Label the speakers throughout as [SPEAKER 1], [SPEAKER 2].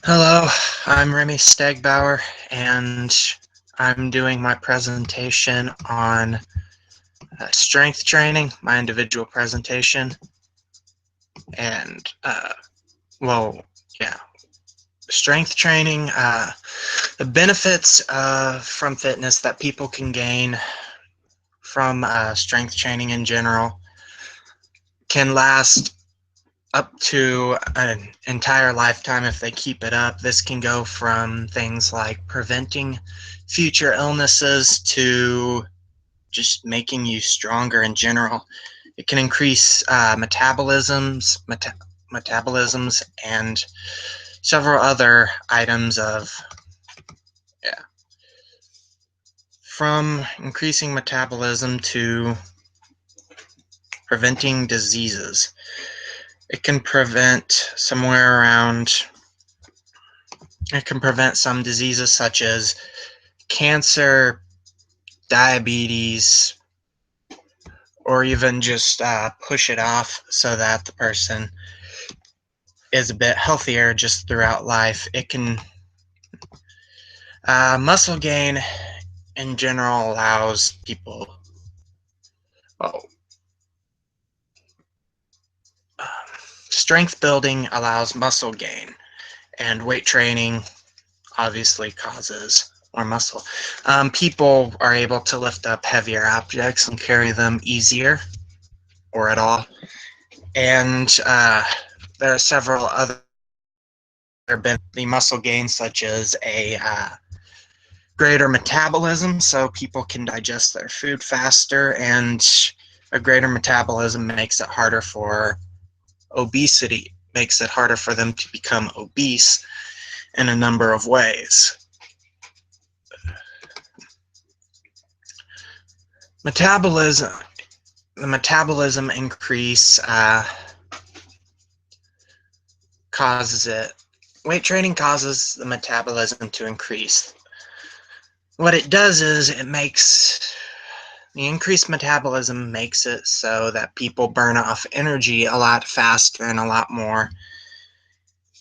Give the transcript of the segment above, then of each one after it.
[SPEAKER 1] Hello, I'm Remy Stegbauer, and I'm doing my presentation on strength training, my individual presentation, and well, yeah, strength training, the benefits from fitness that people can gain from strength training in general can last up to an entire lifetime if they keep it up. This can go from things like preventing future illnesses to just making you stronger in general. It can increase metabolisms and several other items of, yeah, from increasing metabolism to preventing diseases. It can prevent somewhere around It can prevent some diseases such as cancer, diabetes, or even just push it off so that the person is a bit healthier just throughout life. It can muscle gain in general allows people. Well, um, strength building allows muscle gain, and weight training obviously causes more muscle. People are able to lift up heavier objects and carry them easier or at all. And there are several other the muscle gains, such as a greater metabolism, so people can digest their food faster, and a greater metabolism makes it harder for obesity, makes it harder for them to become obese in a number of ways. Metabolism, the metabolism increase causes it. Weight training causes the metabolism to increase. What it does is it makes the increased metabolism makes it so that people burn off energy a lot faster and a lot more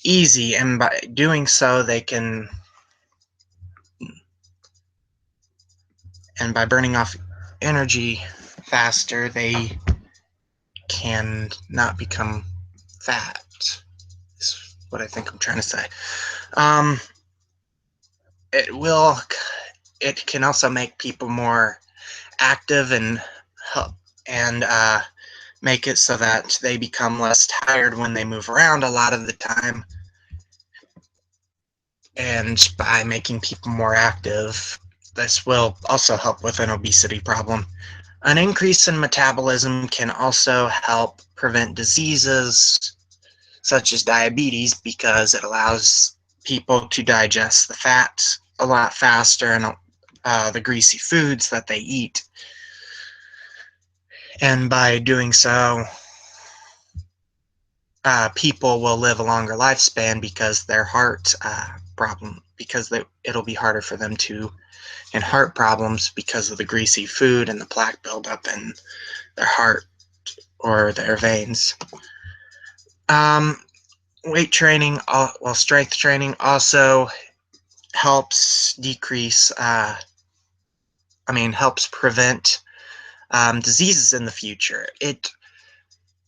[SPEAKER 1] easy, and by doing so they can, and by burning off energy faster, they can not become fat, is what I think I'm trying to say. um it will it can also make people more active and help, and make it so that they become less tired when they move around a lot of the time. And by making people more active, this will also help with an obesity problem. An increase in metabolism can also help prevent diseases such as diabetes, because it allows people to digest the fat a lot faster, and the greasy foods that they eat. And by doing so, people will live a longer lifespan because their heart problem, because it'll be harder for them to, and heart problems because of the greasy food and the plaque buildup in their heart or their veins. Um, weight training, strength training also helps decrease, helps prevent diseases in the future. It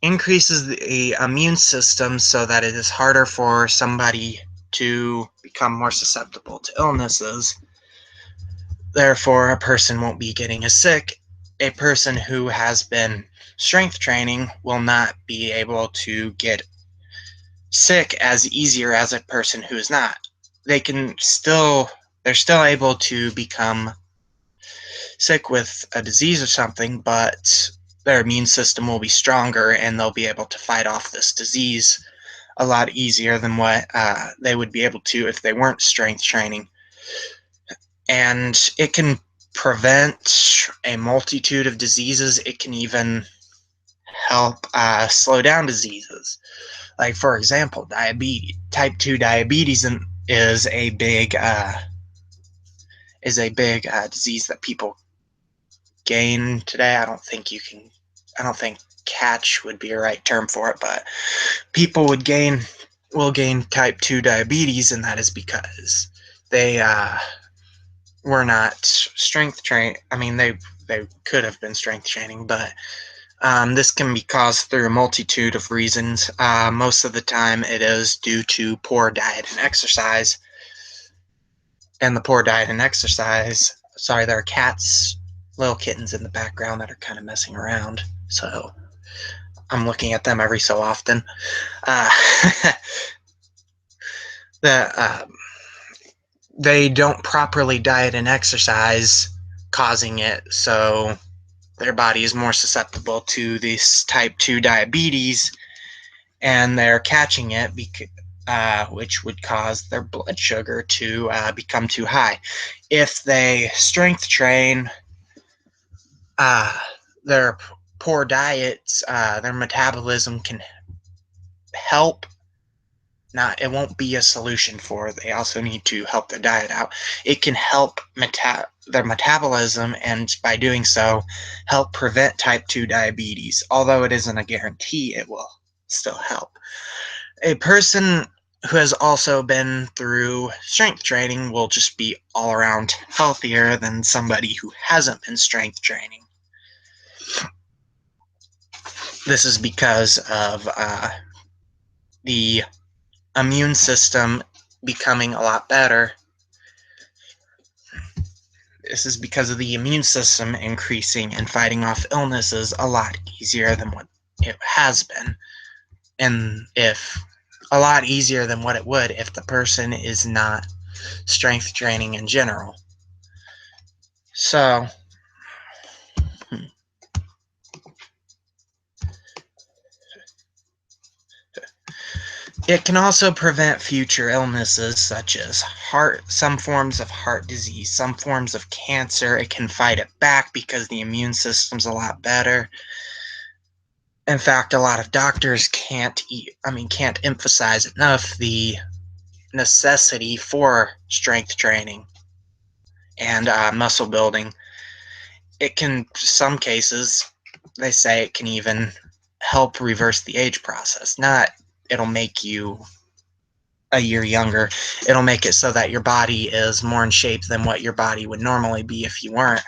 [SPEAKER 1] increases the immune system so that it is harder for somebody to become more susceptible to illnesses. Therefore, a person won't be getting as sick. A person who has been strength training will not be able to get sick as easier as a person who is not. They can still they're still able to become sick with a disease or something, but their immune system will be stronger and they'll be able to fight off this disease a lot easier than what they would be able to if they weren't strength training. And it can prevent a multitude of diseases. It can even help slow down diseases. Like, for example, diabetes. Type 2 diabetes is a big disease that people gain today. I don't think catch would be a right term for it, but people would gain will gain type 2 diabetes, and that is because they were not strength trained. I mean, they could have been strength training, but this can be caused through a multitude of reasons. Most of the time, it is due to poor diet and exercise. And the poor diet and exercise, sorry, there are cats, little kittens in the background that are kind of messing around. So I'm looking at them every so often. Uh, the they don't properly diet and exercise, causing it so their body is more susceptible to this type 2 diabetes, and they're catching it, which would cause their blood sugar to become too high. If they strength train, uh, their poor diets, their metabolism can help. Not, it won't be a solution for it. They also need to help their diet out. It can help their metabolism, and by doing so, help prevent type 2 diabetes. Although it isn't a guarantee, it will still help. A person who has also been through strength training will just be all around healthier than somebody who hasn't been strength training. This is because of the immune system becoming a lot better. This is because of the immune system increasing and fighting off illnesses a lot easier than what it has been. And if a lot easier than what it would if the person is not strength training in general. So, it can also prevent future illnesses such as some forms of heart disease, some forms of cancer. It can fight it back because the immune system's a lot better. In fact, a lot of doctors can't emphasize enough the necessity for strength training and muscle building. It can, some cases, they say it can even help reverse the age process. Not it'll make you a year younger. It'll make it so that your body is more in shape than what your body would normally be if you weren't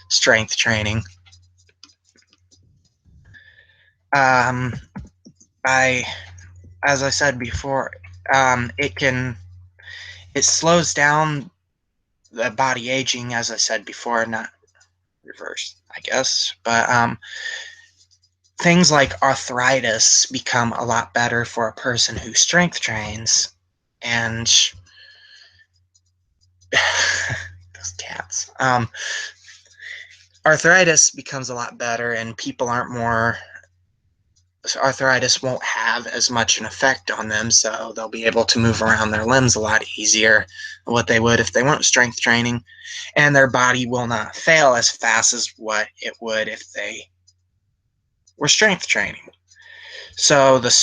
[SPEAKER 1] strength training. Um, I, as I said before, it slows down the body aging, as I said before, not reverse, I guess. But things like arthritis become a lot better for a person who strength trains, and those cats. Arthritis becomes a lot better, and people aren't more. Arthritis won't have as much an effect on them, so they'll be able to move around their limbs a lot easier than what they would if they weren't strength training, and their body will not fail as fast as what it would if they were strength training. So the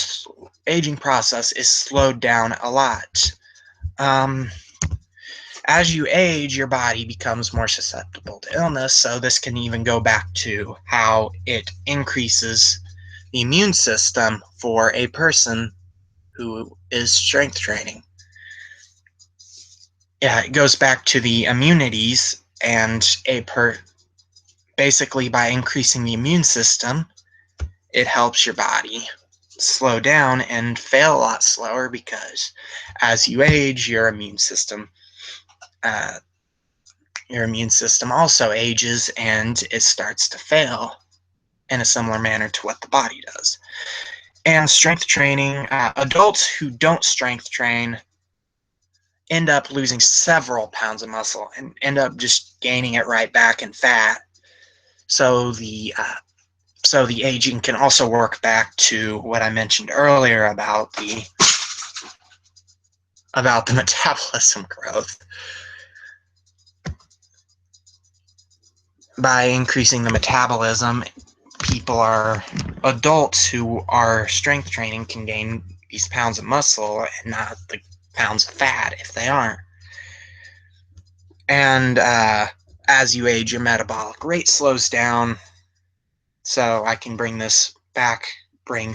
[SPEAKER 1] aging process is slowed down a lot. As you age, your body becomes more susceptible to illness, so this can even go back to how it increases the immune system for a person who is strength training. Yeah, it goes back to the immunities, and basically by increasing the immune system, it helps your body slow down and fail a lot slower, because as you age, uh, your immune system also ages and it starts to fail in a similar manner to what the body does. And strength training, adults who don't strength train end up losing several pounds of muscle and end up just gaining it right back in fat. So the aging can also work back to what I mentioned earlier about the metabolism growth. By increasing the metabolism, adults who are strength training can gain these pounds of muscle and not the pounds of fat if they aren't. And as you age, your metabolic rate slows down. So I can bring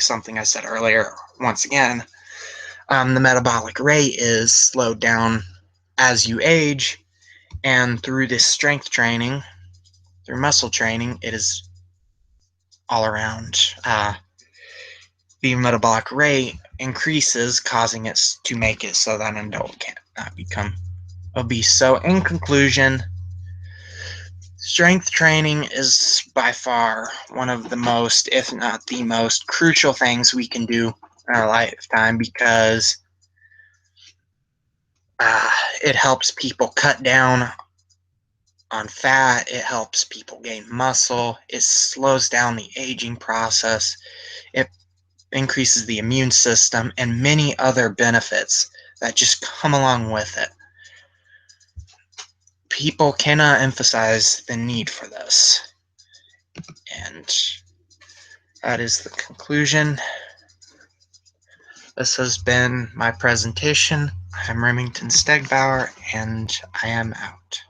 [SPEAKER 1] something I said earlier once again. The metabolic rate is slowed down as you age, and through this strength training, through muscle training, it is all around. The metabolic rate increases, causing it to make it so that an adult cannot become obese. So, in conclusion, strength training is by far one of the most, if not the most, crucial things we can do in our lifetime because uh, it helps people cut down on fat, it helps people gain muscle, it slows down the aging process, it increases the immune system, and many other benefits that just come along with it. People cannot emphasize the need for this. And that is the conclusion. This has been my presentation. I'm Remington Stegbauer, and I am out.